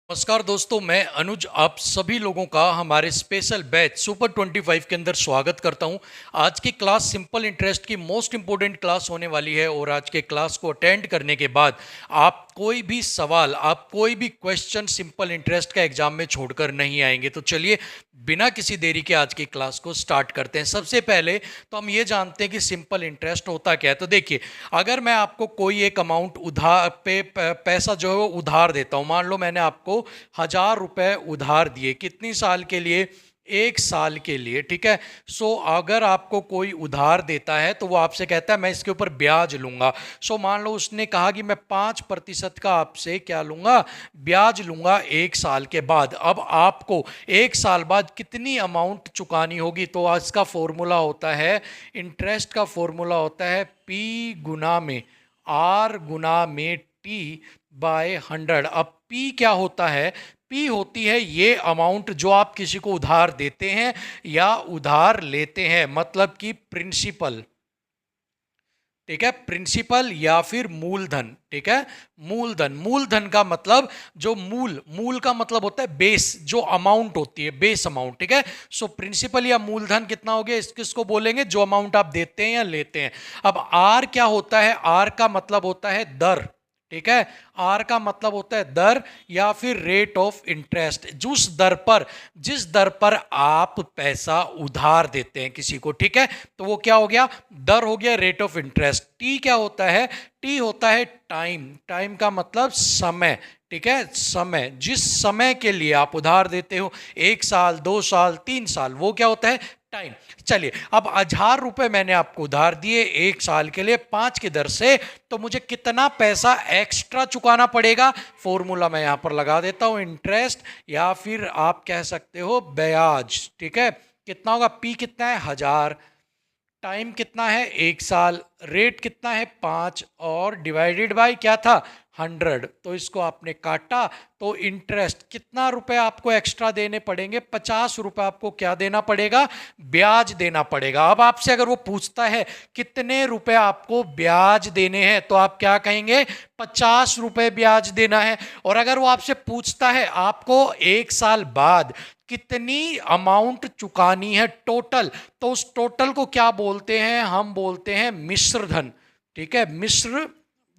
नमस्कार दोस्तों, मैं अनुज आप सभी लोगों का हमारे स्पेशल बैच सुपर 25 के अंदर स्वागत करता हूं। आज की क्लास सिंपल इंटरेस्ट की मोस्ट इंपॉर्टेंट क्लास होने वाली है और आज के क्लास को अटेंड करने के बाद आप कोई भी सवाल, आप कोई भी क्वेश्चन सिंपल इंटरेस्ट का एग्जाम में छोड़कर नहीं आएंगे। तो चलिए बिना किसी देरी के आज की क्लास को स्टार्ट करते हैं। सबसे पहले तो हम ये जानते हैं कि सिंपल इंटरेस्ट होता क्या है। तो देखिए, अगर मैं आपको कोई एक अमाउंट उधार पैसा जो है वो उधार देता हूँ, मान लो मैंने आपको 1,000 रुपए उधार दिए, कितनी साल के लिए? 1 साल के लिए, ठीक है। सो अगर आपको कोई उधार देता है तो वो आपसे कहता है मैं इसके ऊपर ब्याज लूंगा। सो मान लो उसने कहा कि मैं 5% का आपसे क्या लूंगा? ब्याज लूंगा 1 साल के बाद। अब आपको 1 साल बाद कितनी अमाउंट चुकानी होगी? तो इसका फॉर्मूला होता है, इंटरेस्ट का फॉर्मूला होता है P गुना में R गुना में T/100। अब P क्या होता है? P होती है ये अमाउंट जो आप किसी को उधार देते हैं या उधार लेते हैं, मतलब कि प्रिंसिपल, ठीक है। प्रिंसिपल या फिर मूलधन, ठीक है। मूलधन, मूलधन का मतलब जो मूल का मतलब होता है बेस, जो अमाउंट होती है बेस अमाउंट, ठीक है। सो प्रिंसिपल या मूलधन कितना हो गया, किसको बोलेंगे? जो अमाउंट आप देते हैं या लेते हैं। अब आर क्या होता है? आर का मतलब होता है दर, ठीक है। आर का मतलब होता है दर या फिर रेट ऑफ इंटरेस्ट, जिस दर पर आप पैसा उधार देते हैं किसी को, ठीक है। तो वो क्या हो गया? दर हो गया, रेट ऑफ इंटरेस्ट। टी क्या होता है? टी होता है टाइम, टाइम का मतलब समय, ठीक है। समय, जिस समय के लिए आप उधार देते हो, 1 साल, 2 साल, 3 साल, वो क्या होता है? टाइम। चलिए, अब 1,000 रुपए मैंने आपको उधार दिए 1 साल के लिए 5 की दर से, तो मुझे कितना पैसा एक्स्ट्रा चुकाना पड़ेगा? फॉर्मूला मैं यहां पर लगा देता हूं, इंटरेस्ट या फिर आप कह सकते हो ब्याज, ठीक है। कितना होगा? पी कितना है? 1,000, टाइम कितना है? 1 साल, रेट कितना है? 5, और डिवाइडेड बाय क्या था? 100। तो इसको आपने काटा तो इंटरेस्ट कितना रुपए आपको एक्स्ट्रा देने पड़ेंगे? 50 रुपए आपको क्या देना पड़ेगा? ब्याज देना पड़ेगा। अब आपसे अगर वो पूछता है कितने रुपए आपको ब्याज देने हैं, तो आप क्या कहेंगे? 50 रुपए ब्याज देना है। और अगर वो आपसे पूछता है आपको 1 साल बाद कितनी अमाउंट चुकानी है टोटल, तो उस टोटल को क्या बोलते हैं? हम बोलते हैं मिश्र धन, ठीक है। मिश्र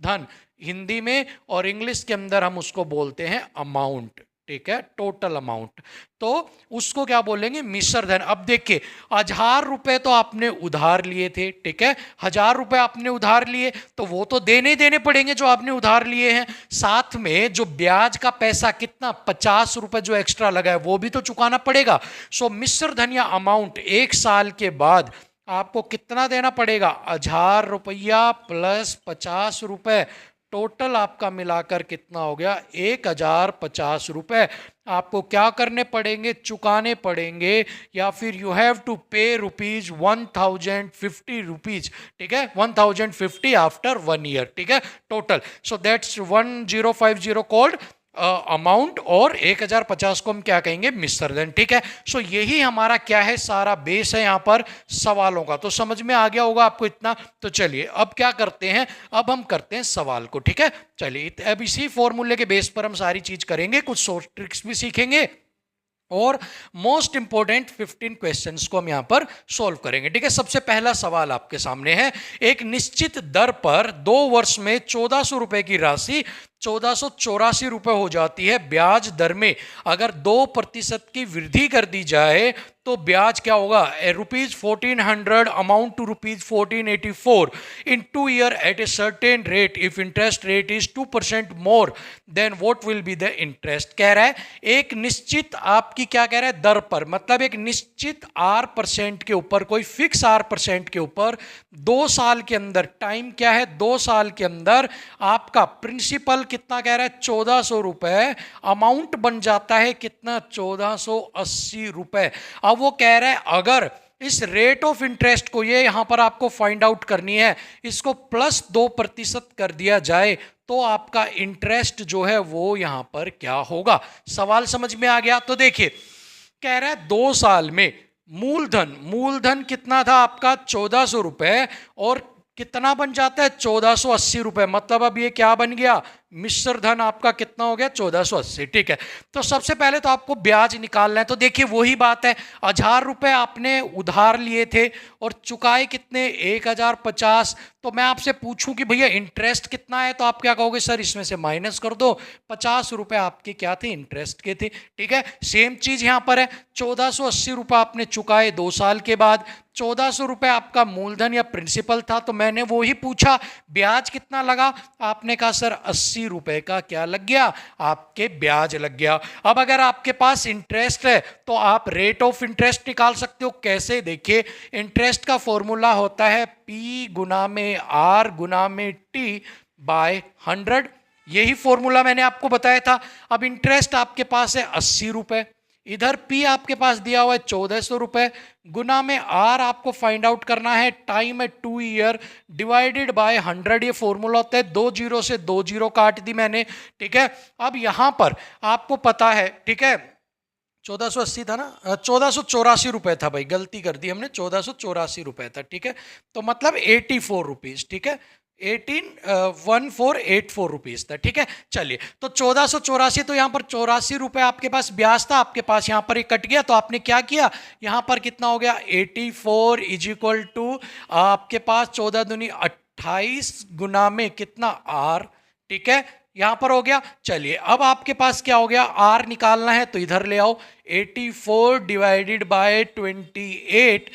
धन हिंदी में, और इंग्लिश के अंदर हम उसको बोलते हैं अमाउंट, ठीक है। टोटल अमाउंट, तो उसको क्या बोलेंगे? मिश्र धन। अब देखिए, 1,000 रुपए तो आपने उधार लिए थे, ठीक है। 1,000 रुपए आपने उधार लिए तो वो तो देने पड़ेंगे जो आपने उधार लिए हैं। साथ में जो ब्याज का पैसा कितना 50 रुपए जो एक्स्ट्रा लगा है वो भी तो चुकाना पड़ेगा। सो मिश्र धन या अमाउंट 1 साल के बाद आपको कितना देना पड़ेगा? 1,000 रुपया प्लस 50 रुपए, टोटल आपका मिलाकर कितना हो गया? 1,050 रुपए आपको क्या करने पड़ेंगे? चुकाने पड़ेंगे, या फिर यू हैव टू पे ₹1,050, ठीक है। 1,050 आफ्टर 1 ईयर, ठीक है, total. So that's 1050 called amount, और 1,050 को हम क्या कहेंगे? मिश्र धन, ठीक है। सो यही हमारा क्या है? सारा बेस है यहाँ पर सवालों का। तो समझ में आ गया होगा आपको इतना। तो चलिए अब क्या करते हैं? अब हम करते हैं सवाल को, ठीक है। चलिए अब इसी फॉर्मूले के बेस पर हम सारी चीज करेंगे, कुछ शॉर्ट ट्रिक्स भी सीखेंगे, और मोस्ट इंपोर्टेंट 15 क्वेश्चंस को हम यहां पर सॉल्व करेंगे, ठीक है। सबसे पहला सवाल आपके सामने है, एक निश्चित दर पर 2 वर्ष में 1,400 रुपए की राशि 1,484 रुपए हो जाती है। ब्याज दर में अगर 2% की वृद्धि कर दी जाए तो ब्याज क्या होगा? ₹1,400 amount to ₹1,484 in 2 year at a certain rate. If interest rate is 2% more than what will be the interest. कह रहा है एक निश्चित आपकी क्या कह रहा है? दर पर, मतलब एक निश्चित R% के ऊपर, कोई फिक्स R% के ऊपर 2 साल के अंदर, टाइम क्या है? 2 साल के अंदर आपका प्रिंसिपल कितना कह रहा है? 1,400 रुपए, अमाउंट बन जाता है कितना? 1,480 रुपए। अब वो कह रहा है अगर इस रेट ऑफ इंटरेस्ट को, ये यहां पर आपको फाइंड आउट करनी है, इसको प्लस 2% कर दिया जाए तो आपका इंटरेस्ट जो है वो यहां पर क्या होगा? सवाल समझ में आ गया? तो देखिए, कह रहा है 2 साल में मूलधन कितना था आपका? 1,400 रुपए, और कितना बन जाता है? 1,480 रुपए। मतलब अब ये क्या बन गया? मिश्र धन आपका कितना हो गया 1480। ठीक है, तो सबसे पहले तो आपको ब्याज निकालना है। तो देखिए वही बात है, 1000 रुपए आपने उधार लिए थे और चुकाए कितने 1050। तो मैं आपसे पूछूं कि भैया इंटरेस्ट कितना है, तो आप क्या कहोगे सर इसमें से माइनस कर दो, 50 रुपए आपके क्या थे इंटरेस्ट के थे। ठीक है, सेम चीज यहां पर है, 1480 रुपए आपने चुकाए 2 साल के बाद, 1400 रुपए आपका मूलधन या प्रिंसिपल था। तो मैंने वो ही पूछा ब्याज कितना लगा, आपने कहा सर 80 रुपए का क्या लग गया, आपके ब्याज लग गया। अब अगर आपके पास इंटरेस्ट है तो आप रेट ऑफ इंटरेस्ट निकाल सकते हो। कैसे, देखिए इंटरेस्ट का फॉर्मूला होता है P गुना में R गुना में T बाय 100। यही फॉर्मूला मैंने आपको बताया था। अब इंटरेस्ट आपके पास है 80 रुपए, इधर P आपके पास दिया हुआ है 1400 रुपए, गुना में R आपको फाइंड आउट करना है, टाइम है 2 ईयर, डिवाइडेड बाय 100। ये फॉर्मूला होता है, 2 जीरो से 2 जीरो काट दी मैंने। ठीक है, अब यहां पर आपको पता है, ठीक है 1480 था ना, 1484 रुपए था भाई, गलती कर दी हमने, 1484 रुपए था। ठीक है, तो मतलब 84 रुपीज। ठीक है, 1484 रुपीज था। ठीक है, चलिए तो 1484, तो यहां पर 84 रुपए आपके पास ब्याज था, आपके पास यहां पर एक कट गया, तो आपने क्या किया, यहां पर कितना हो गया 84 इज इक्वल टू आपके पास 14 दूनी 28 गुना में कितना आर। ठीक है, यहां पर हो गया। चलिए अब आपके पास क्या हो गया, आर निकालना है तो इधर ले आओ, 84 डिवाइडेड बाय 28,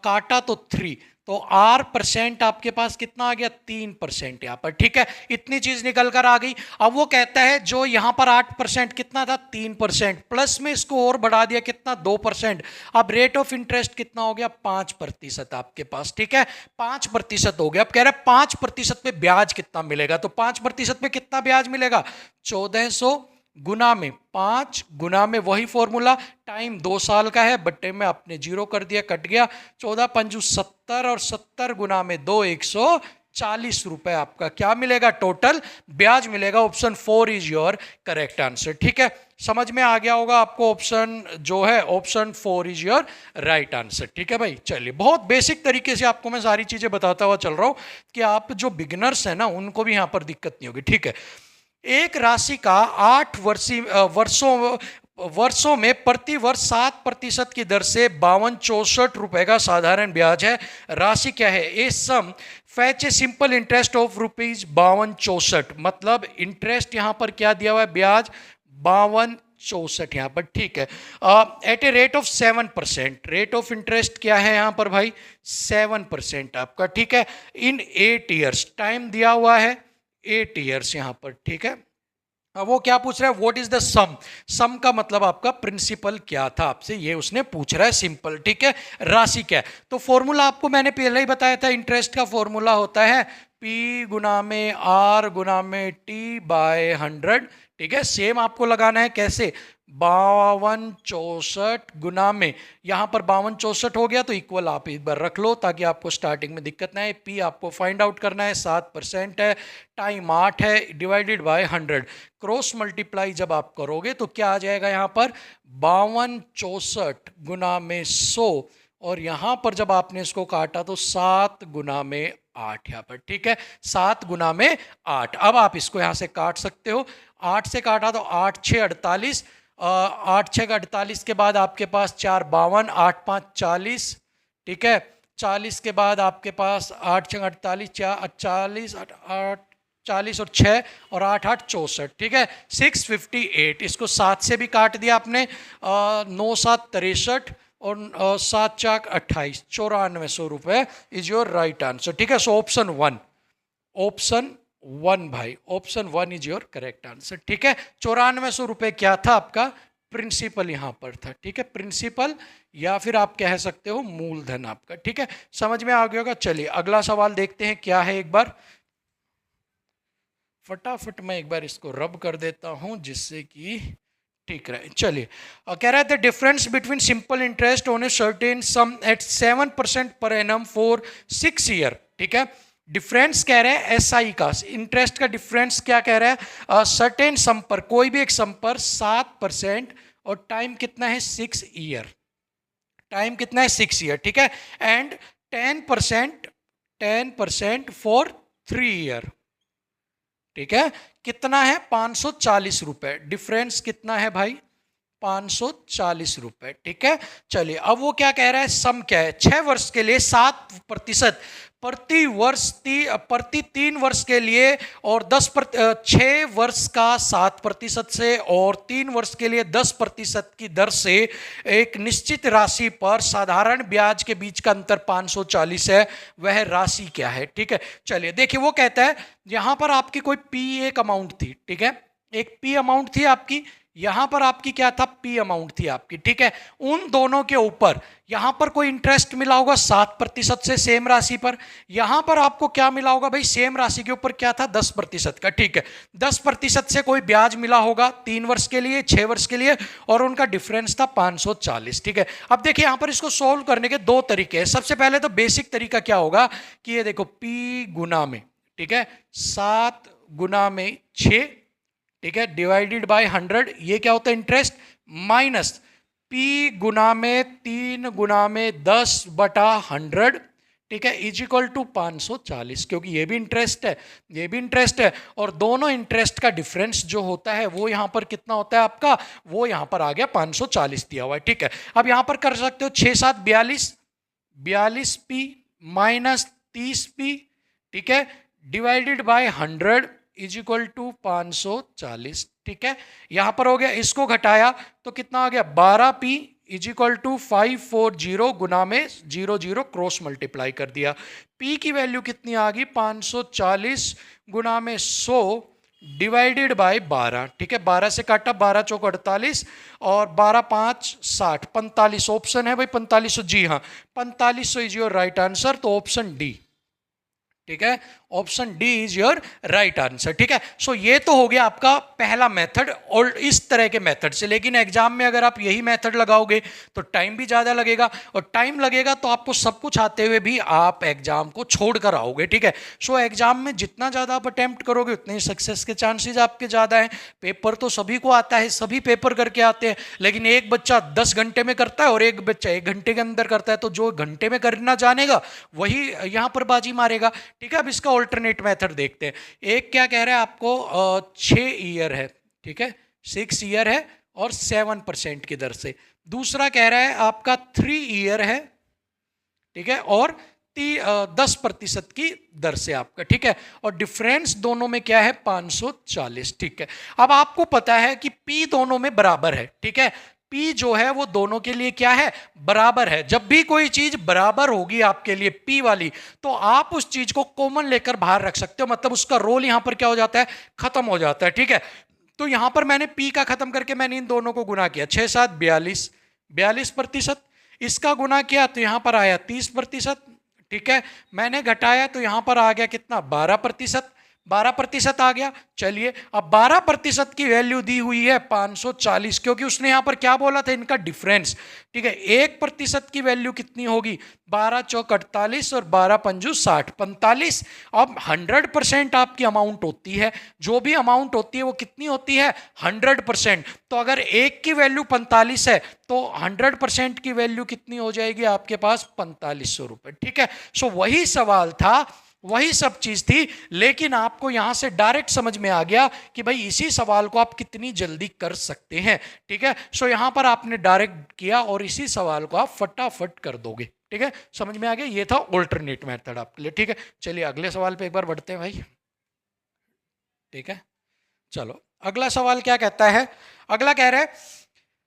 काटा तो 3, तो आर परसेंट आपके पास कितना आ गया 3% यहां पर। ठीक है, इतनी चीज निकल कर आ गई। अब वो कहता है जो यहां पर 8% कितना था 3%, प्लस में इसको और बढ़ा दिया कितना 2%। अब रेट ऑफ इंटरेस्ट कितना हो गया 5% आपके पास। ठीक है, 5% हो गया। अब कह रहा है 5% पे ब्याज कितना मिलेगा, तो 5% पे कितना ब्याज मिलेगा 1400 गुना में 5 गुना में वही फॉर्मूला, टाइम 2 साल का है, बट्टे में आपने जीरो कर दिया, कट गया, 14 पंजू 70 और 70 गुना में 2 140 रुपए आपका क्या मिलेगा टोटल ब्याज मिलेगा। Option 4 is your correct answer. ठीक है, समझ में आ गया होगा आपको, ऑप्शन जो है option 4 is your right answer. ठीक है भाई, चलिए बहुत बेसिक तरीके से आपको मैं सारी चीजें बताता हुआ चल रहा हूं कि आप जो बिगिनर्स हैं ना उनको भी यहां पर दिक्कत नहीं होगी। ठीक है, एक राशि का 8 वर्षों में प्रति वर्ष 7% की दर से 5264 रुपए का साधारण ब्याज है। राशि क्या है, a sum fetch a simple interest of rupees 5264, मतलब इंटरेस्ट यहां पर क्या दिया हुआ है ब्याज 5264 यहां पर। ठीक है, at a rate of 7%, rate of interest क्या है यहां पर भाई 7% आपका। ठीक है, इन 8 ईयर्स, टाइम दिया हुआ है 8 ईयर्स यहां पर। ठीक है, अब वो क्या पूछ रहा है, व्हाट इज द सम, सम का मतलब आपका प्रिंसिपल क्या था आपसे ये उसने पूछ रहा है, सिंपल। ठीक है, राशि क्या है, तो फॉर्मूला आपको मैंने पहले ही बताया था, इंटरेस्ट का फॉर्मूला होता है P गुना में R गुना में T बाय 100। ठीक है, सेम आपको लगाना है, कैसे 5264 गुना में, यहां पर 5264 हो गया तो इक्वल आप एक बार रख लो ताकि आपको स्टार्टिंग में दिक्कत ना आए। P आपको फाइंड आउट करना है, 7% है, टाइम 8 है, डिवाइडेड बाय 100, क्रॉस मल्टीप्लाई जब आप करोगे तो क्या आ जाएगा यहां पर 5264 गुना में 100, और यहां पर जब आपने इसको काटा तो 7 गुना में 8 यहां पर। ठीक है, 7 गुना में 8। अब आप इसको यहां से काट सकते हो, 8 से काटा तो 8 6 48, 8 6 48 के बाद आपके पास 4 52, 8 5 40। ठीक है, 40 के बाद आपके पास 8 6 48, 40 8 40 और 6 और 8 8 64। ठीक है, 658, इसको 7 से भी काट दिया आपने, 9 7 63 और 7 4 28, 9400 रुपए इज योर राइट आंसर। ठीक है, सो ऑप्शन 1, ऑप्शन 1 भाई, option 1 is your correct answer. ठीक है, 9400 रुपए क्या था आपका प्रिंसिपल यहां पर था। ठीक है, प्रिंसिपल या फिर आप कह सकते हो मूलधन आपका। ठीक है, समझ में आ गया होगा। चलिए अगला सवाल देखते हैं क्या है, एक बार फटाफट मैं एक बार इसको रब कर देता हूं जिससे कि ठीक रहे। चलिए कह रहा है the difference between simple interest on a certain sum at 7% per annum for 6 year. ठीक है, डिफरेंस कह रहे हैं एसआई का, इंटरेस्ट का डिफरेंस क्या कह रहा है, सर्टेन सम पर, कोई भी एक सम पर 7% और टाइम कितना है 6 ईयर, टाइम कितना है 6 ईयर। ठीक है, एंड 10% फॉर 3 ईयर। ठीक है, कितना है 540 रुपए, डिफरेंस कितना है भाई 540 रुपए, ठीक है। चलिए अब वो क्या कह रहा है, सम क्या है, 6 वर्ष के लिए 7% प्रति वर्ष, प्रति 3 वर्ष के लिए, और 6 वर्ष का 7% से और 3 वर्ष के लिए 10% की दर से एक निश्चित राशि पर साधारण ब्याज के बीच का अंतर 540 है, वह राशि क्या है, ठीक है। चलिए देखिए वो कहता है यहां पर आपकी कोई पी एक अमाउंट थी, ठीक है, एक पी अमाउंट थी आपकी, यहां पर आपकी क्या था, पी अमाउंट थी आपकी, ठीक है। उन दोनों के ऊपर यहां पर कोई इंटरेस्ट मिला होगा 7% से सेम राशि पर, यहां पर आपको क्या मिला होगा भाई, सेम राशि के ऊपर क्या था 10% का, ठीक है। 10% से कोई ब्याज मिला होगा 3 वर्ष के लिए, 6 वर्ष के लिए, और उनका डिफरेंस था 540, ठीक है। अब देखिए यहां पर इसको सोल्व करने के 2 तरीके हैं। सबसे पहले तो बेसिक तरीका क्या होगा कि ये देखो पी गुना में, ठीक है, 7 गुना में 6, ठीक है, डिवाइडेड बाय 100, ये क्या होता है इंटरेस्ट, माइनस पी गुना में 3 गुना में 10/100, ठीक है, इज इक्वल टू 540, क्योंकि ये भी इंटरेस्ट है, ये भी इंटरेस्ट है, और दोनों इंटरेस्ट का डिफरेंस जो होता है वो यहां पर कितना होता है आपका, वो यहां पर आ गया 540 दिया हुआ है, ठीक है। अब यहां पर कर सकते हो 6 7 42 पी माइनस 30 पी, ठीक है, divided by 100 is equal to 540, ठीक है। यहां पर हो गया, इसको घटाया तो कितना आ गया 12 पी इज इक्वल टू 540 गुना में 00 क्रॉस मल्टीप्लाई कर दिया, पी की वैल्यू कितनी आ गई 540 गुना में 100 डिवाइडेड बाय 12, ठीक है, 12 से काटा, 12 चौक 48 और 12 5 60, 45 ऑप्शन है भाई 4500, जी हाँ 4500 इज योर राइट आंसर, तो ऑप्शन डी, ठीक है, option D is your right answer, ठीक है। सो ये तो हो गया आपका पहला मेथड, और इस तरह के मेथड से, लेकिन एग्जाम में अगर आप यही मेथड लगाओगे तो टाइम भी ज्यादा लगेगा, और टाइम लगेगा तो आपको सब कुछ आते हुए भी आप एग्जाम को छोड़ कर आओगे, ठीक है। सो एग्जाम में जितना ज्यादा आप अटेम्प्ट करोगे उतने ही सक्सेस के चांसेस आपके ज्यादा हैं। पेपर तो सभी को आता है, सभी पेपर करके आते हैं, लेकिन एक बच्चा 10 घंटे में करता है और एक बच्चा 1 घंटे के अंदर करता है, तो जो घंटे में करना जानेगा वही यहां पर बाजी मारेगा, ठीक है। अब इसका ऑल्टरनेट मेथड देखते हैं। एक क्या कह रहा है आपको 6 ईयर है, ठीक है, 6 ईयर है और 7% की दर से, दूसरा कह रहा है आपका 3 ईयर है, ठीक है, और 10% की दर से आपका, ठीक है, और डिफरेंस दोनों में क्या है 540, ठीक है। अब आपको पता है कि पी दोनों में बराबर है, ठीक है, P जो है वो दोनों के लिए क्या है, बराबर है। जब भी कोई चीज बराबर होगी आपके लिए P वाली, तो आप उस चीज को कॉमन लेकर बाहर रख सकते हो, मतलब उसका रोल यहां पर क्या हो जाता है, खत्म हो जाता है, ठीक है। तो यहां पर मैंने P का खत्म करके मैंने इन दोनों को गुना किया, 6 7 42%, इसका गुना किया तो यहां पर आया 30%, ठीक है, मैंने घटाया तो यहां पर आ गया कितना 12% आ गया। चलिए अब 12% की वैल्यू दी हुई है 540, क्योंकि उसने यहां पर क्या बोला था, इनका डिफरेंस, ठीक है। 1% की वैल्यू कितनी होगी 12 चौक 48 और 12 पंजू 60, 45। अब 100% आपकी अमाउंट होती है, जो भी अमाउंट होती है वो कितनी होती है 100%, तो अगर एक की वैल्यू 45 है तो 100% की वैल्यू कितनी हो जाएगी आपके पास 4500 रुपए, ठीक है। सो वही सवाल था, वही सब चीज थी, लेकिन आपको यहां से डायरेक्ट समझ में आ गया कि भाई इसी सवाल को आप कितनी जल्दी कर सकते हैं, ठीक है। सो यहां पर आपने डायरेक्ट किया और इसी सवाल को आप फटाफट कर दोगे, ठीक है, समझ में आ गया। ये था ऑल्टरनेट मेथड आपके लिए, ठीक है। चलिए अगले सवाल पे एक बार बढ़ते हैं भाई, ठीक है। चलो अगला सवाल क्या कहता है, अगला कह रहा है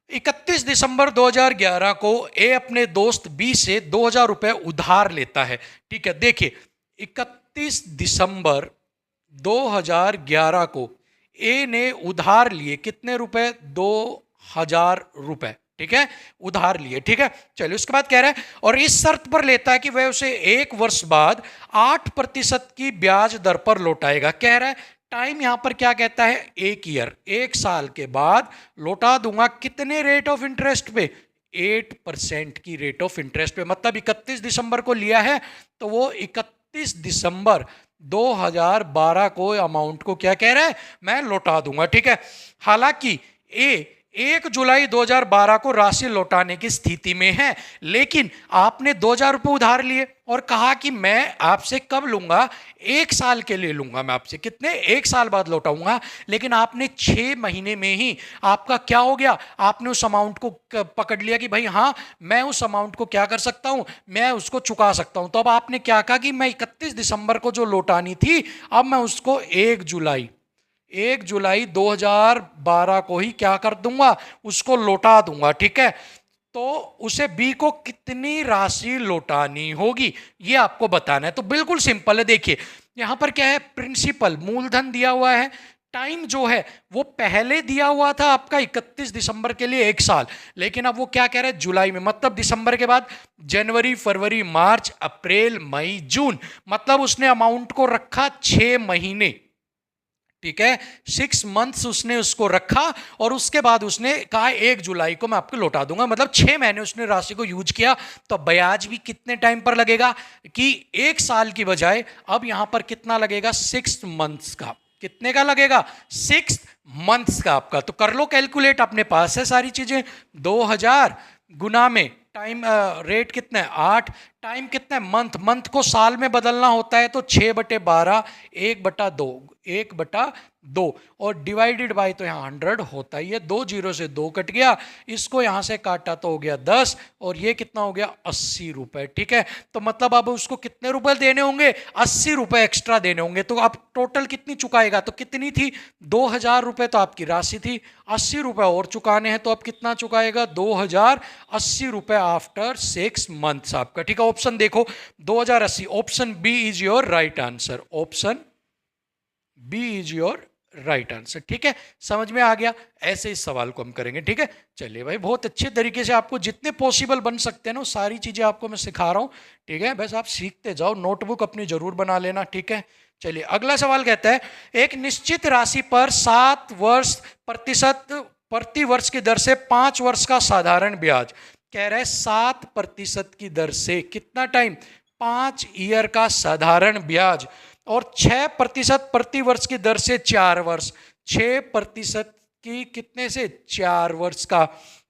31 दिसंबर 2011 को ए अपने दोस्त बी से 2000 रुपए उधार लेता है, ठीक है। देखिए 31 दिसंबर 2011 को ए ने उधार लिए कितने रुपए, 2000 रुपए, ठीक है, उधार लिए, ठीक है। चलिए उसके बाद कह रहा है और इस शर्त पर लेता है कि वह उसे 1 वर्ष बाद 8% की ब्याज दर पर लौटाएगा। कह रहा है टाइम यहां पर क्या कहता है 1 ईयर, 1 साल के बाद लौटा दूंगा, कितने रेट ऑफ इंटरेस्ट पे 8% की रेट ऑफ इंटरेस्ट पे, मतलब 31 दिसंबर को लिया है तो वो 31 दिसंबर 2012 को अमाउंट को क्या कह रहा है मैं लौटा दूंगा, ठीक है। हालांकि ए 1 जुलाई 2012 को राशि लौटाने की स्थिति में है, लेकिन आपने 2000 रुपए उधार लिए, और कहा कि मैं आपसे कब लूंगा, 1 साल के लिए लूंगा मैं आपसे, कितने, 1 साल बाद लौटाऊंगा। लेकिन आपने 6 महीने में ही आपका क्या हो गया, आपने उस अमाउंट को पकड़ लिया कि भाई हाँ मैं उस अमाउंट को क्या कर सकता हूं, मैं उसको चुका सकता हूं। तो अब आपने क्या कहा कि मैं 31 दिसंबर को जो लौटानी थी, अब मैं उसको 1 जुलाई 2012 को ही क्या कर दूंगा, उसको लौटा दूंगा। ठीक है, तो उसे बी को कितनी राशि लौटानी होगी ये आपको बताना है। तो बिल्कुल सिंपल है, देखिए यहां पर क्या है, प्रिंसिपल मूलधन दिया हुआ है, टाइम जो है वो पहले दिया हुआ था आपका 31 दिसंबर के लिए 1 साल, लेकिन अब वो क्या कह रहे हैं, जुलाई में, मतलब दिसंबर के बाद जनवरी, फरवरी, मार्च, अप्रैल, मई, जून, मतलब उसने अमाउंट को रखा 6 महीने। ठीक है, 6 मंथ्स उसने उसको रखा और उसके बाद उसने कहा 1 जुलाई को मैं आपको लौटा दूंगा, मतलब 6 महीने उसने राशि को यूज किया। तो ब्याज भी कितने टाइम पर लगेगा कि 1 साल की बजाय अब यहां पर कितना लगेगा, 6 मंथ्स का। कितने का लगेगा, 6 मंथ्स का आपका। तो कर लो कैलकुलेट, अपने पास है सारी चीजें। 2000 गुना में टाइम रेट कितना है, 8, टाइम कितना है, मंथ, मंथ को साल में बदलना होता है, तो 6/12, 1/2, 1/2, और डिवाइडेड बाय, तो यहाँ 100 होता ही है, 2 जीरो से 2 कट गया, इसको यहाँ से काटा तो हो गया 10, और ये कितना हो गया, 80 रुपए। ठीक है, तो मतलब अब उसको कितने रुपए देने होंगे, 80 रुपए एक्स्ट्रा देने होंगे। तो अब टोटल कितनी चुकाएगा, तो कितनी थी, 2000 रुपए तो आपकी राशि थी, 80 रुपए और चुकाने हैं, तो अब कितना चुकाएगा, 2080 रुपए आफ्टर 6 मंथ्स आपका। ठीक है, ऑप्शन देखो 2080, option B is your right answer, option B is your right answer. ठीक है, समझ में आ गया, ऐसे इस सवाल को हम करेंगे। ठीक है, चलिए भाई, बहुत अच्छे तरीके से आपको जितने पॉसिबल बन सकते हैं ना सारी चीजें आपको मैं सिखा रहा हूं। ठीक है, बस आप सीखते जाओ, नोटबुक अपनी जरूर बना लेना। ठीक है, चलिए अगला सवाल कहता है, एक निश्चित राशि पर 7 प्रतिशत प्रति वर्ष की दर से 5 वर्ष का साधारण ब्याज, कह रहे हैं 7% की दर से कितना टाइम, 5 ईयर का साधारण ब्याज, और 6% प्रति वर्ष की दर से 4 वर्ष, 6% की कितने से, 4 वर्ष का।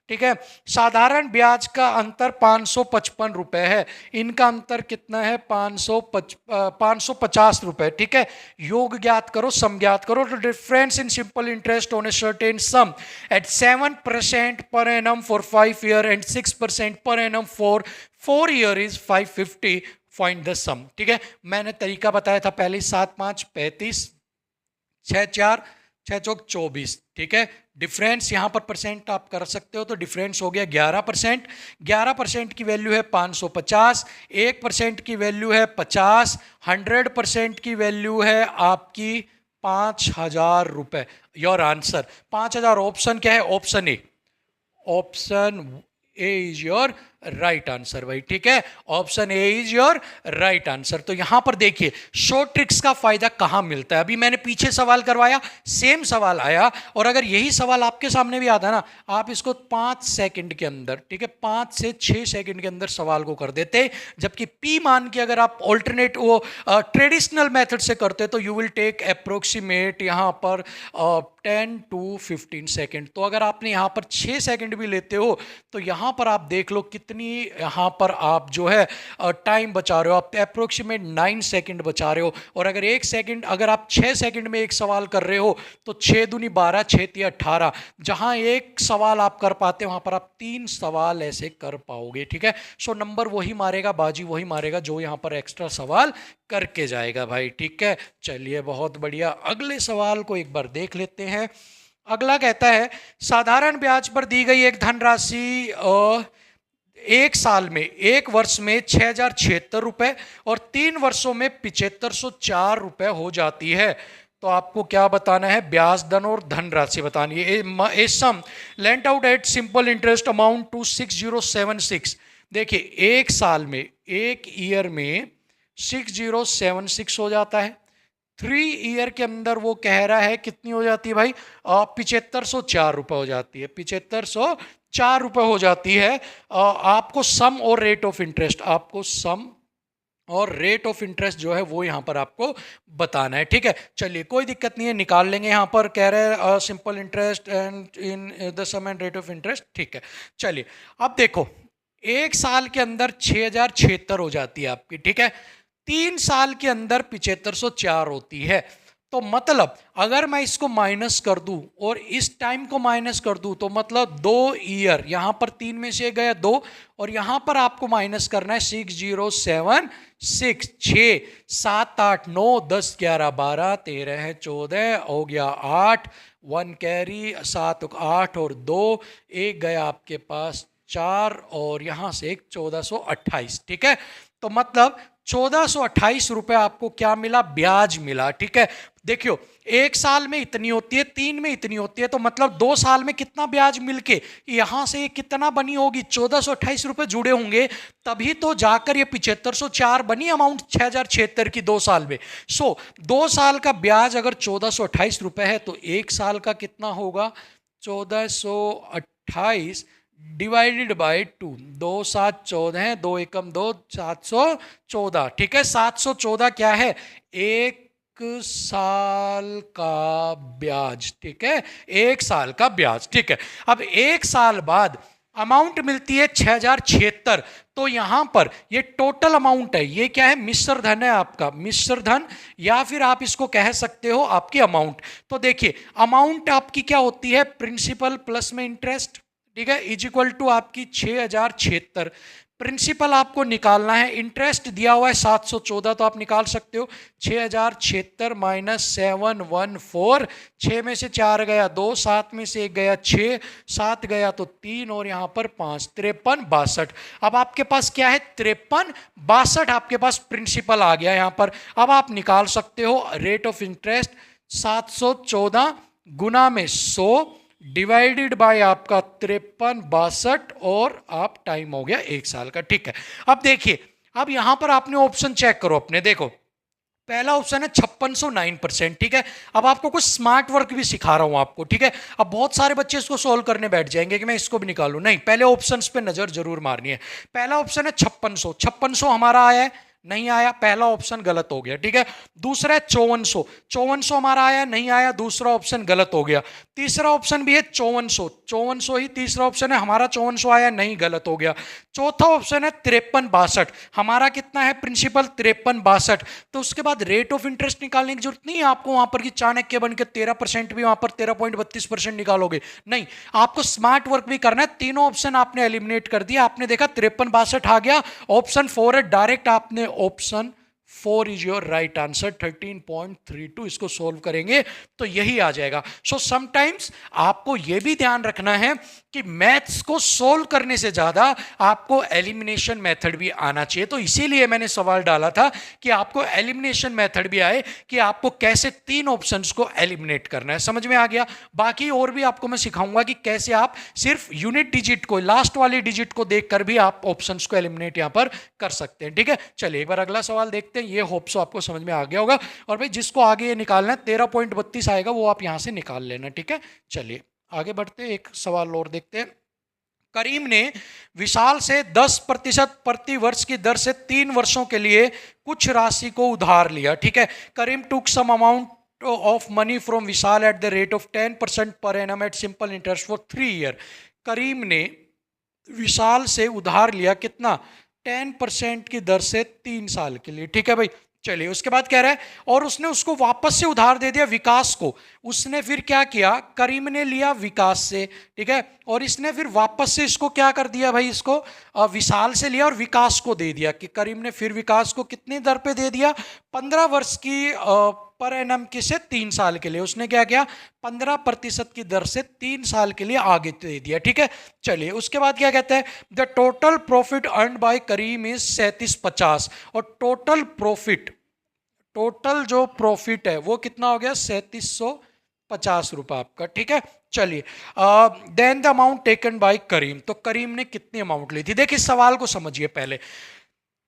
ठीक है, साधारण ब्याज का अंतर 555 रुपए है, इनका अंतर कितना है, 550 रुपए। ठीक है, योग ज्ञात करो, सम ज्ञात करो। तो difference in simple interest on a certain sum at 7% per annum for 5 year and 6% per annum for 4 year is 550, find the sum. ठीक है, मैंने तरीका बताया था पहले, 7 5 35, 6 4 6 चौक 24। ठीक है, डिफरेंस यहां पर परसेंट आप कर सकते हो, तो डिफरेंस हो गया 11%। 11% की वैल्यू है 550, 1% की वैल्यू है 50, 100% की वैल्यू है आपकी 5000 रुपए। Your answer 5000। ऑप्शन क्या है, option A, option A is your right answer भाई। ठीक है, option A is your right answer. तो यहां पर देखिए शॉर्ट ट्रिक्स का फायदा कहां मिलता है। अभी मैंने पीछे सवाल करवाया, सेम सवाल आया, और अगर यही सवाल आपके सामने भी आता ना, आप इसको 5 सेकंड के अंदर, ठीक है, 5 से 6 सेकंड के अंदर सवाल को कर देते, जबकि पी मान के अगर आप ऑल्टरनेट वो ट्रेडिशनल मेथड से करते तो यू विल टेक अप्रोक्सीमेट यहां पर 10 to 15 सेकंड। तो अगर आपने यहां पर 6 सेकंड भी लेते हो, तो यहां पर आप देख लो कितनी यहां पर आप जो है टाइम बचा रहे हो, आप अप्रोक्सीमेट 9 सेकंड बचा रहे हो। और अगर 1 सेकंड, अगर आप 6 सेकंड में एक सवाल कर रहे हो, तो 6 दूनी 12, 6 तिया 18, जहां एक सवाल आप कर पाते हो वहां पर आप 3 सवाल ऐसे कर पाओगे। ठीक है, सो नंबर वही मारेगा, बाजी वही मारेगा जो यहां पर एक्स्ट्रा सवाल करके जाएगा भाई। ठीक है, चलिए बहुत बढ़िया, अगले सवाल को एक बार देख लेते हैं। अगला कहता है, साधारण ब्याज पर दी गई एक धनराशि 1 साल में, 1 वर्ष में 6076 रुपए और 3 वर्षों में 7504 रुपए हो जाती है। तो आपको क्या बताना है, ब्याज दर और धनराशि बतानी है। A sum lent out at simple interest amount to 6076। देखिए 1 साल में, 1 ईयर में 6076 हो जाता है, 3 ईयर के अंदर वो कह रहा है कितनी हो जाती है भाई, 7504 रुपए हो जाती है, 7504 रुपए हो जाती है। आपको सम और रेट ऑफ इंटरेस्ट, आपको सम और रेट ऑफ इंटरेस्ट जो है वो यहां पर आपको बताना है। ठीक है, चलिए कोई दिक्कत नहीं है, निकाल लेंगे। यहां पर कह रहे हैं simple interest and in the sum and rate of interest. ठीक है, चलिए अब देखो एक साल के अंदर 6076 हो जाती है आपकी, ठीक है। 3 साल के अंदर 7504 होती है। तो मतलब अगर मैं इसको माइनस कर दूं और इस टाइम को माइनस कर दूं तो मतलब 2 ईयर, यहां पर 3 में से गया 2 और यहां पर आपको माइनस करना है 6076, 6 7 8 9 10 11 12 13 14 हो गया 8, 1 कैरी 7 8 और 2 एक गया आपके पास 4 और यहां से एक 1428, ठीक है। तो मतलब 1428 रुपए आपको क्या मिला, ब्याज मिला, ठीक है। देखियो, एक साल में इतनी होती है, 3 में इतनी होती है, तो मतलब 2 साल में कितना ब्याज मिलके यहां से ये कितना बनी होगी, 1428 रुपए जुड़े होंगे, तभी तो जाकर ये 7504 बनी अमाउंट 6076 की 2 साल में। सो 2 साल का ब्याज अगर 1428 रुपए है तो एक साल का कितना होगा, 1428 डिवाइडेड बाई 2, 2 7 14, 2 एकम 2, 714, ठीक है। 714 क्या है, एक साल का ब्याज, ठीक है, एक साल का ब्याज, ठीक है। अब एक साल बाद अमाउंट मिलती है 6076, तो यहां पर ये टोटल अमाउंट है, ये क्या है, मिश्र धन है आपका, मिश्र धन, या फिर आप इसको कह सकते हो आपकी अमाउंट। तो देखिए अमाउंट आपकी क्या होती है, प्रिंसिपल प्लस में इंटरेस्ट, ठीक है, इज इक्वल टू आपकी 6076। प्रिंसिपल आपको निकालना है, इंटरेस्ट दिया हुआ है 714, तो आप निकाल सकते हो 6076 माइनस 714, 6 में से 4 गया 2, 7 में से 1 गया 6, 7 गया तो 3 और यहाँ पर 5, 53 62। अब आपके पास क्या है, 53 62 आपके पास प्रिंसिपल आ गया यहाँ पर। अब आप निकाल सकते हो रेट ऑफ इंटरेस्ट 714 गुना में 100 डिवाइडेड बाय आपका 53 62 और आप टाइम हो गया एक साल का, ठीक है। अब देखिए, अब यहां पर आपने ऑप्शन चेक करो अपने, देखो पहला ऑप्शन है 5609%, ठीक है। अब आपको कुछ स्मार्ट वर्क भी सिखा रहा हूं आपको, ठीक है। अब बहुत सारे बच्चे इसको सोल्व करने बैठ जाएंगे कि मैं इसको भी निकालूं, नहीं, पहले ऑप्शंस पे नजर जरूर मारनी है। पहला ऑप्शन है 5600, 5600 हमारा आया है, नहीं आया, पहला ऑप्शन गलत हो गया, ठीक है। दूसरा है 5400, 5400 हमारा आया, नहीं आया, दूसरा ऑप्शन गलत हो गया। तीसरा ऑप्शन भी है 5400, 5400 ही तीसरा ऑप्शन है हमारा, 5400 आया, नहीं, गलत हो गया। चौथा ऑप्शन है 53 62, हमारा कितना है प्रिंसिपल 53 62। तो उसके बाद रेट ऑफ इंटरेस्ट निकालने की जरूरत नहीं है आपको वहां पर कि चाणक्य बन के 13% भी वहां पर 13.32% निकालोगे, नहीं, आपको स्मार्ट वर्क भी करना है। तीनों ऑप्शन आपने एलिमिनेट कर दिया, आपने देखा 53 62 आ गया, ऑप्शन 4 है, डायरेक्ट आपने option 4 is your right answer, 13.32, इसको सोल्व करेंगे तो यही आ जाएगा। सो समटाइम्स आपको यह भी ध्यान रखना है कि मैथ्स को सोल्व करने से ज्यादा आपको एलिमिनेशन मेथड भी आना चाहिए। तो इसीलिए मैंने सवाल डाला था कि आपको एलिमिनेशन मेथड भी आए, कि आपको कैसे 3 ऑप्शंस को एलिमिनेट करना है, समझ में आ गया। बाकी और भी आपको मैं सिखाऊंगा कि कैसे आप सिर्फ यूनिट डिजिट को, लास्ट वाली डिजिट को देखकर भी आप ऑप्शंस को एलिमिनेट यहां पर कर सकते हैं, ठीक है। चलिए एक बार अगला सवाल देखते हैं, ये होप सो आपको समझ में आ गया होगा। और भाई जिसको आगे ये निकालना है 13.32 आएगा, वो आप यहां से निकाल लेना, ठीक है। चलिए आगे बढ़ते हैं, एक सवाल और देखते हैं। करीम ने विशाल से 10% प्रति वर्ष की दर से 3 वर्षों के लिए कुछ राशि को उधार लिया, ठीक है। Karim took some amount of money from Vishal at the rate of 10% per annum at simple interest for 3 year. Karim ने विशाल से उधार लिया कितना, 10% की दर से 3 साल के लिए, ठीक है भाई। चलिए उसके बाद कह रहा है, और उसने उसको वापस से उधार दे दिया विकास को। उसने फिर क्या किया, करीम ने लिया विकास से, ठीक है, और इसने फिर वापस से इसको क्या कर दिया भाई, इसको विशाल से लिया और विकास को दे दिया। कि करीम ने फिर विकास को कितनी दर पे दे दिया, 15 वर्ष की पर एनम की से 3 साल के लिए उसने क्या किया, 15% की दर से 3 साल के लिए आगे दे दिया, ठीक है। चलिए उसके बाद क्या कहते हैं, the total profit earn by Karim is 3750, और टोटल जो प्रॉफिट है वो कितना हो गया, 3750 रुपए आपका, ठीक है। चलिए then the amount taken by Karim, तो करीम ने कितनी अमाउंट ली थी। देखिए सवाल को समझिए, पहले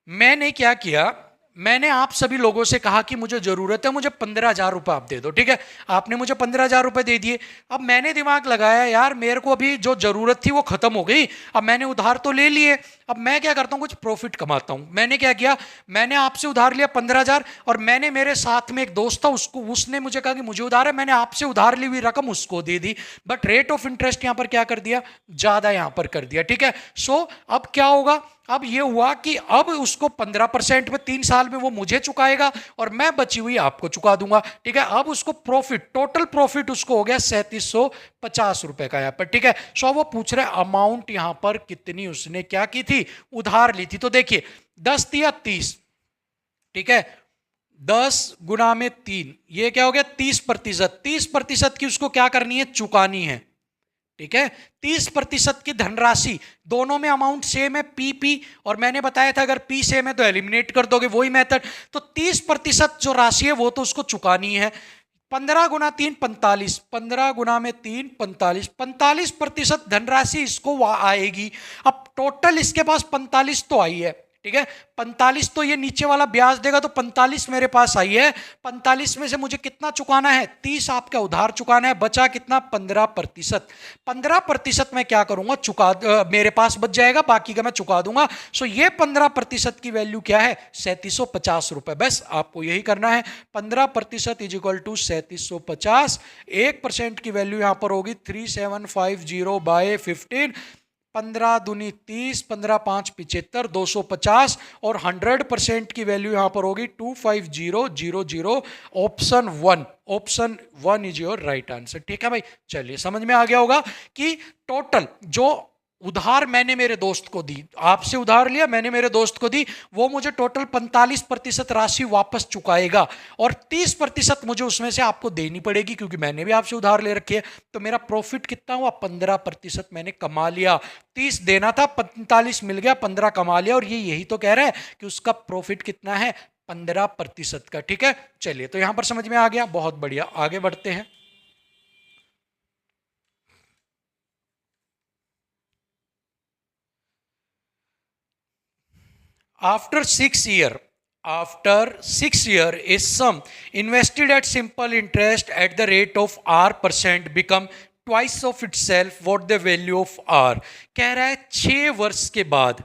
मैंने क्या किया, मैंने आप सभी लोगों से कहा कि मुझे जरूरत है, मुझे 15,000 रुपये आप दे दो, ठीक है। आपने मुझे 15,000 रुपये दे दिए। अब मैंने दिमाग लगाया, यार मेरे को अभी जो जरूरत थी वो खत्म हो गई, अब मैंने उधार तो ले लिए, अब मैं क्या करता हूँ, कुछ प्रॉफिट कमाता हूँ। मैंने क्या किया, मैंने आपसे उधार लिया 15,000, और मैंने मेरे साथ में एक दोस्त था, उसने मुझे कहा कि मुझे उधार है, मैंने आपसे उधार ली हुई रकम उसको दे दी, बट रेट ऑफ इंटरेस्ट यहां पर क्या कर दिया, ज्यादा यहां पर कर दिया, ठीक है। सो अब क्या होगा, अब ये हुआ कि अब उसको 15% में 3 साल में वो मुझे चुकाएगा और मैं बची हुई आपको चुका दूंगा, ठीक है। अब उसको प्रॉफिट, टोटल प्रॉफिट उसको हो गया 3750 रुपए का यहां पर, ठीक है। सो वो पूछ रहे अमाउंट यहां पर कितनी उसने क्या की थी, उधार ली थी। तो देखिए 10 दिया 30, ठीक है, 10 गुना में 3, ये क्या हो गया 30%। 30% की उसको क्या करनी है, चुकानी है, ठीक है। 30% की धनराशि, दोनों में अमाउंट सेम है, पी, और मैंने बताया था अगर पी सेम है तो एलिमिनेट कर दोगे, वही मेथड। तो 30% जो राशि है वो तो उसको चुकानी है। 15 गुना 3 45, 15 गुना में 3 45, 45% धनराशि इसको आएगी। अब टोटल इसके पास 45 तो आई है, ठीक है। 45 तो ये नीचे वाला ब्याज देगा, तो 45 मेरे पास आई है। 45 में से मुझे कितना चुकाना है, 30 आपका उधार चुकाना है, बचा कितना 15%। 15% मैं क्या करूंगा, मेरे पास बच जाएगा, बाकी का मैं चुका दूंगा। सो ये 15% की वैल्यू क्या है, 3750 रुपए। बस आपको यही करना है, 15% इज इक्वल टू 3750। 1% की वैल्यू यहां पर होगी 3750 बाय 15, 15 दूनी 30, 15 5 75, 250, और 100% की वैल्यू यहां पर होगी 25000। Option 1, option 1 is your right answer, ठीक है भाई। चलिए समझ में आ गया होगा कि टोटल जो उधार मैंने मेरे दोस्त को दी, आपसे उधार लिया मैंने मेरे दोस्त को दी, वो मुझे टोटल 45% राशि वापस चुकाएगा, और 30% मुझे उसमें से आपको देनी पड़ेगी क्योंकि मैंने भी आपसे उधार ले रखी है। तो मेरा प्रॉफिट कितना हुआ, 15% मैंने कमा लिया। 30 देना था, 45 मिल गया, 15 कमा लिया, और ये यही तो कह रहा है कि उसका प्रॉफिट कितना है, 15% का, ठीक है। चलिए तो यहां पर समझ में आ गया, बहुत बढ़िया, आगे बढ़ते हैं। After 6 years, after 6 years, a sum invested at simple interest at the rate of R% become twice of itself what the value of R। कह रहा है 6 वर्ष के बाद,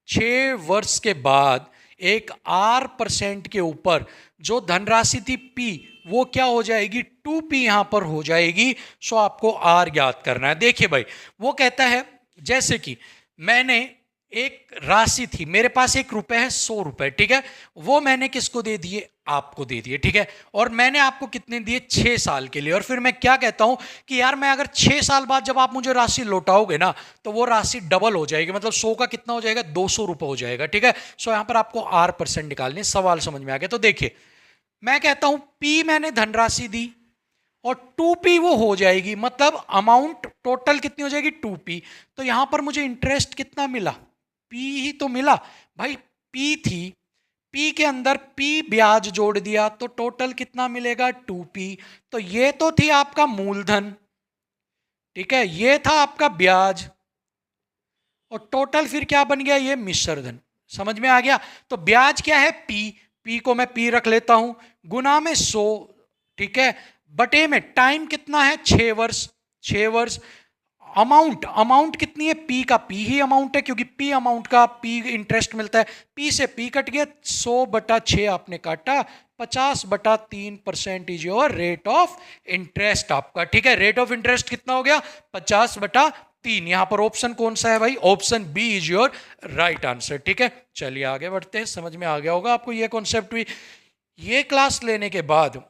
6 वर्ष के बाद एक R% के ऊपर जो धनराशि थी P, वो क्या हो जाएगी, 2P यहां पर हो जाएगी। सो आपको R याद करना है। देखिए भाई, वो कहता है जैसे कि मैंने एक राशि थी, मेरे पास 1 रुपए है, 100 रुपए, ठीक है, वो मैंने किसको दे दिए, आपको दे दिए, ठीक है। और मैंने आपको कितने दिए, 6 साल के लिए। और फिर मैं क्या कहता हूं कि यार मैं अगर 6 साल बाद जब आप मुझे राशि लौटाओगे ना, तो वो राशि डबल हो जाएगी, मतलब 100 का कितना हो जाएगा, 200 रुपए हो जाएगा, ठीक है। सो यहां पर आपको R% निकालनी, सवाल समझ में आ गया। तो देखिए मैं कहता हूं P मैंने धनराशि दी और 2P वो हो जाएगी, मतलब अमाउंट टोटल कितनी हो जाएगी, 2P। तो यहां पर मुझे इंटरेस्ट कितना मिला, P ही तो मिला भाई। P थी, P के अंदर P ब्याज जोड़ दिया तो टोटल कितना मिलेगा, 2P। तो ये तो थी आपका मूलधन, ठीक है, ये था आपका ब्याज, और टोटल फिर क्या बन गया, ये मिश्र धन। समझ में आ गया। तो ब्याज क्या है, P को मैं P रख लेता हूं, गुना में 100, ठीक है, बटे में टाइम कितना है, 6 वर्ष, 6 वर्ष। अमाउंट, अमाउंट कितनी है, P का P ही अमाउंट है क्योंकि P अमाउंट का P इंटरेस्ट मिलता है, P से P कट गया, 100/6 आपने काटा, 50/3% is your rate of interest आपका, ठीक है। रेट ऑफ इंटरेस्ट कितना हो गया, 50/3। यहां पर ऑप्शन कौन सा है भाई, option B is your right answer, ठीक है। चलिए आगे बढ़ते हैं, समझ में आ गया होगा आपको ये कॉन्सेप्ट भी। ये क्लास लेने के बाद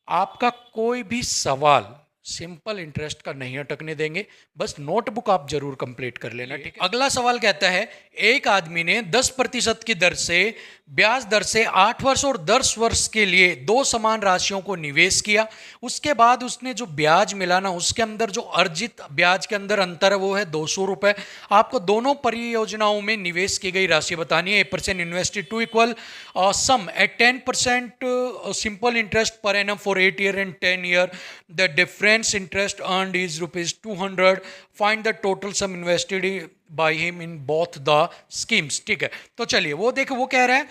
आपका कोई भी सवाल सिंपल इंटरेस्ट का नहीं अटकने देंगे, बस नोटबुक आप जरूर कंप्लीट कर लेना, ठीक है। अगला सवाल कहता है एक आदमी ने 10% की दर से ब्याज दर से 8 वर्ष और 10 वर्ष के लिए 2 समान राशियों को निवेश किया। उसके बाद उसने जो ब्याज मिला ना, उसके अंदर जो अर्जित ब्याज के अंदर अंतर है वो है 200 रुपए। आपको दोनों परियोजनाओं में निवेश की गई राशि बतानी है। 8% invested to equal sum at 10% simple interest per annum for 8 years and 10 years। The difference interest earned is ₹200। Find the total sum invested by him in both the schemes, ठीक है। तो चलिए वो देखो, वो कह रहा है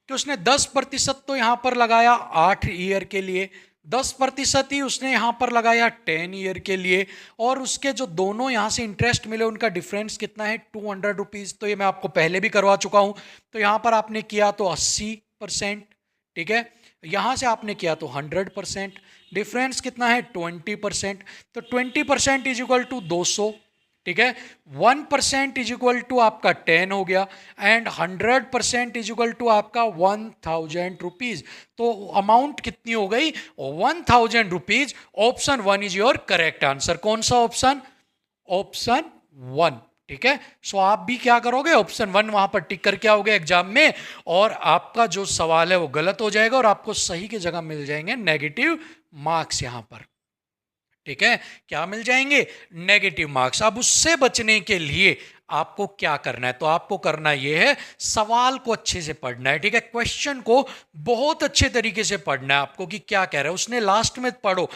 कि उसने 10% तो यहाँ पर लगाया 8 ईयर के लिए, 10% ही उसने यहाँ पर लगाया 10 ईयर के लिए, और उसके जो दोनों यहाँ से इंटरेस्ट मिले उनका डिफरेंस कितना है 200 रुपीज़। तो ये मैं आपको पहले भी करवा चुका हूँ। तो यहाँ पर आपने किया तो 80%, ठीक है, यहाँ से आपने किया तो 100%, डिफरेंस कितना है 20%। तो 20% इज इक्वल टू 200, ठीक है, 1% इज इक्वल टू आपका 10 हो गया, एंड 100% इज इक्वल टू आपका 1000 रुपीज। तो अमाउंट कितनी हो गई 1000 rupees. Option 1 is your correct answer. कौन सा ऑप्शन? ऑप्शन 1, ठीक है। सो आप भी क्या करोगे, ऑप्शन 1 वहां पर टिक करके आओगे एग्जाम में, और आपका जो सवाल है वो गलत हो जाएगा और आपको सही की जगह मिल जाएंगे नेगेटिव मार्क्स यहां पर, ठीक है। क्या मिल जाएंगे? Negative marks. अब उससे बचने के लिए आपको क्या करना है? तो आपको करना यह है, सवाल को अच्छे से पढ़ना है, ठीक है, क्वेश्चन को बहुत अच्छे तरीके से पढ़ना है आपको कि क्या कह रहा है उसने। लास्ट में पढ़ो,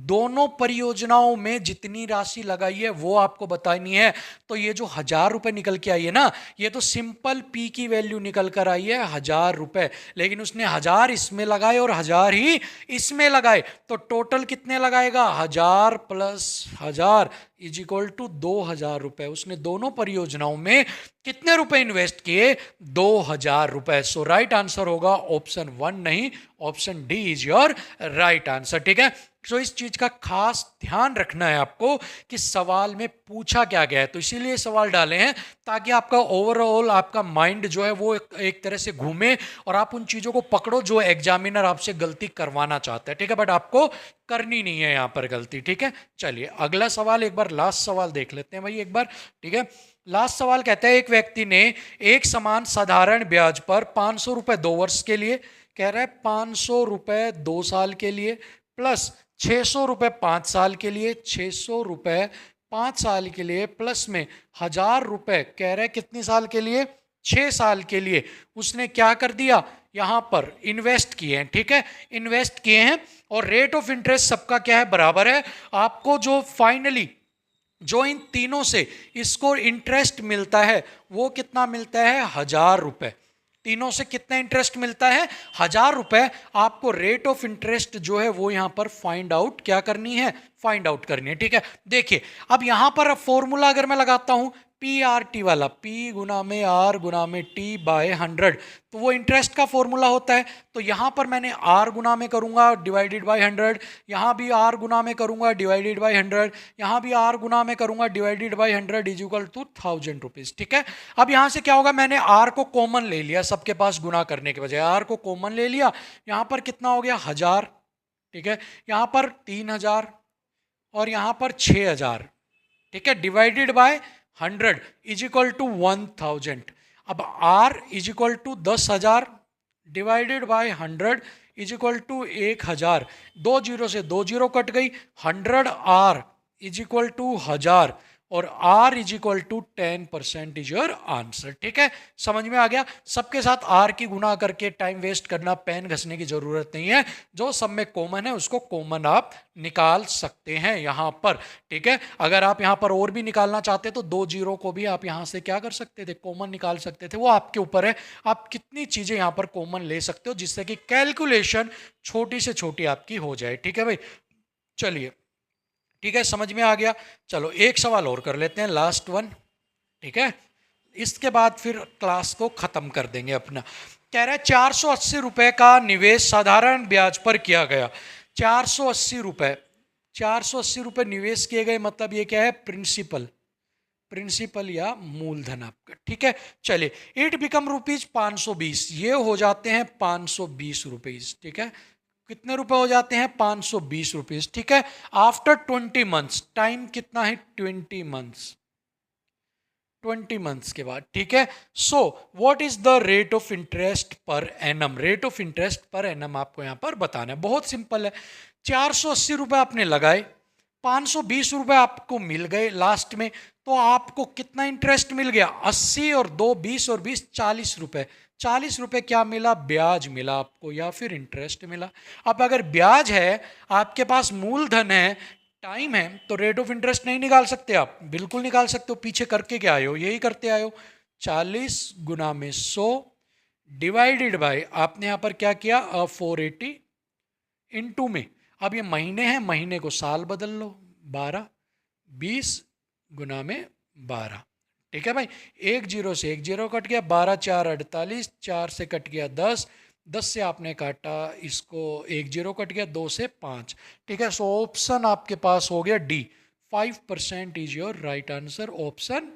दोनों परियोजनाओं में जितनी राशि लगाई है वो आपको बतानी है। तो ये जो 1000 रुपए निकल के आई है ना, ये तो सिंपल पी की वैल्यू निकल कर आई है 1000 रुपए, लेकिन उसने 1000 इसमें लगाए और 1000 ही इसमें लगाए, तो टोटल कितने लगाएगा? 1000 प्लस 1000 इज इक्वल टू 2000 रुपए। उसने दोनों परियोजनाओं में कितने रुपए इन्वेस्ट किए? 2000 रुपए। सो राइट आंसर होगा ऑप्शन 1 नहीं, option D is your right answer, ठीक है। सो इस चीज का खास ध्यान रखना है आपको कि सवाल में पूछा क्या गया है। तो इसीलिए सवाल डाले हैं ताकि आपका ओवरऑल आपका माइंड जो है वो एक तरह से घूमे और आप उन चीजों को पकड़ो जो एग्जामिनर आपसे गलती करवाना चाहता है, ठीक है, बट आपको करनी नहीं है यहां पर गलती, ठीक है। चलिए अगला सवाल, एक बार लास्ट सवाल देख लेते हैं भाई एक बार, ठीक है। लास्ट सवाल कहता है, एक व्यक्ति ने एक समान साधारण ब्याज पर 500 रुपए 2 वर्ष के लिए, कह रहा है 500 रुपए 2 साल के लिए, प्लस 600 रुपए 5 साल के लिए, 600 रुपए 5 साल के लिए, प्लस में 1000 रुपए कह रहे हैं कितने साल के लिए? 6 साल के लिए। उसने क्या कर दिया? यहां पर इन्वेस्ट किए हैं, ठीक है, इन्वेस्ट किए हैं, और रेट ऑफ इंटरेस्ट सबका क्या है? बराबर है। आपको जो फाइनली जो इन तीनों से इसको इंटरेस्ट मिलता है वो कितना मिलता है? 1000 रुपए। तीनों से कितना इंटरेस्ट मिलता है? 1000 रुपए। आपको रेट ऑफ इंटरेस्ट जो है वो यहां पर फाइंड आउट क्या करनी है? फाइंड आउट करनी है, ठीक है। देखिए अब यहां पर फॉर्मूला अगर मैं लगाता हूं पी आर टी वाला, P गुना में R गुना में T बाय 100, तो वो इंटरेस्ट का फॉर्मूला होता है। तो यहां पर मैंने R गुना में करूंगा डिवाइडेड बाय 100, यहां भी R गुना में करूंगा डिवाइडेड बाय 100, यहां भी R गुना में करूंगा divided by 100 is equal to 1000 rupees, ठीक है। अब यहां से क्या होगा? मैंने R को कॉमन ले लिया, सबके पास गुना करने के बजाय R को कॉमन ले लिया। यहां पर कितना हो गया? 1000, ठीक है, यहां पर 3000 और यहां पर 6000, ठीक है, divided by 100 is equal to 1000। अब R is equal to 10,000 divided by 100 is equal to 1000। 2 zero से 2 जीरो कट गई। 100R इज इक्वल टू 1000 और R is equal to 10% is your answer, ठीक है। समझ में आ गया? सबके साथ R की गुना करके टाइम वेस्ट करना, पेन घसने की जरूरत नहीं है। जो सब में कॉमन है उसको कॉमन आप निकाल सकते हैं यहां पर, ठीक है। अगर आप यहां पर और भी निकालना चाहते तो 2 जीरो को भी आप यहां से क्या कर सकते थे? कॉमन निकाल सकते थे। वो आपके ऊपर है, आप कितनी चीजें यहां पर कॉमन ले सकते हो जिससे कि कैलकुलेशन छोटी से छोटी आपकी हो जाए, ठीक है भाई। चलिए ठीक है, समझ में आ गया। चलो एक सवाल और कर लेते हैं, लास्ट वन, ठीक है, इसके बाद फिर क्लास को खत्म कर देंगे अपना। कह रहा है 480 रुपए का निवेश साधारण ब्याज पर किया गया। 480 रुपए, 480 रुपए निवेश किए गए, मतलब ये क्या है? प्रिंसिपल, प्रिंसिपल या मूलधन आपका, ठीक है। चलिए इट बिकम रुपीज 520, ये हो जाते हैं 520 रुपीज, ठीक है। कितने रुपए हो जाते हैं? 520 रुपीज, ठीक है। आफ्टर 20 मंथ्स, टाइम कितना है? 20 मंथ्स, 20 मंथ्स के बाद, ठीक है। So what is the rate of interest per annum? Rate of interest per annum आपको यहां पर बताना है। बहुत सिंपल है, 480 रुपए आपने लगाए, 520 रुपए आपको मिल गए लास्ट में, तो आपको कितना इंटरेस्ट मिल गया? 80 और 2 20 और 20 40 रुपए। 40 रुपए क्या मिला? ब्याज मिला आपको या फिर इंटरेस्ट मिला। अब अगर ब्याज है, आपके पास मूलधन है, टाइम है, तो रेट ऑफ इंटरेस्ट नहीं निकाल सकते आप? बिल्कुल निकाल सकते हो। पीछे करके क्या आए हो? यही करते आए हो। 40 गुना में 100 डिवाइडेड बाय, आपने यहाँ पर क्या किया, 480 इनटू में, अब ये महीने हैं, महीने को साल बदल लो, 12, 20 गुना में 12। ठीक है भाई, एक जीरो से एक जीरो कट गया, 12 4 48, 4 से कट गया 10, 10 से आपने काटा इसको, एक जीरो कट गया, 2 से 5। ठीक है, सो ऑप्शन आपके पास हो गया D, 5% is your right answer. Option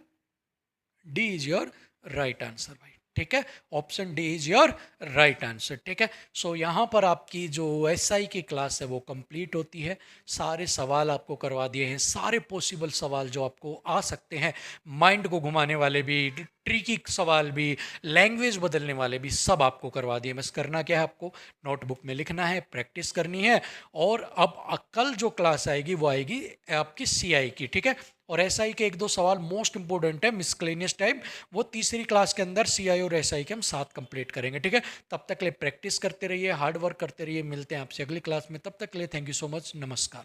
D is your right answer भाई। ठीक है, option D is your right answer. ठीक है, सो यहाँ पर आपकी जो एसआई की क्लास है वो कंप्लीट होती है। सारे सवाल आपको करवा दिए हैं, सारे पॉसिबल सवाल जो आपको आ सकते हैं, माइंड को घुमाने वाले भी, ट्रिकी सवाल भी, लैंग्वेज बदलने वाले भी, सब आपको करवा दिए। बस करना क्या है, आपको नोटबुक में लिखना है, प्रैक्टिस करनी है। और अब कल जो क्लास आएगी वो आएगी आपकी सीआई की। ठीक है, और एसआई के एक दो सवाल मोस्ट इंपोर्टेंट है, मिसक्लेनियस टाइप, वो तीसरी क्लास के अंदर सीआई और एसआई के हम साथ कंप्लीट करेंगे। ठीक है, तब तक के लिए प्रैक्टिस करते रहिए, हार्ड वर्क करते रहिए। मिलते हैं आपसे अगली क्लास में, तब तक के लिए थैंक यू सो मच, नमस्कार।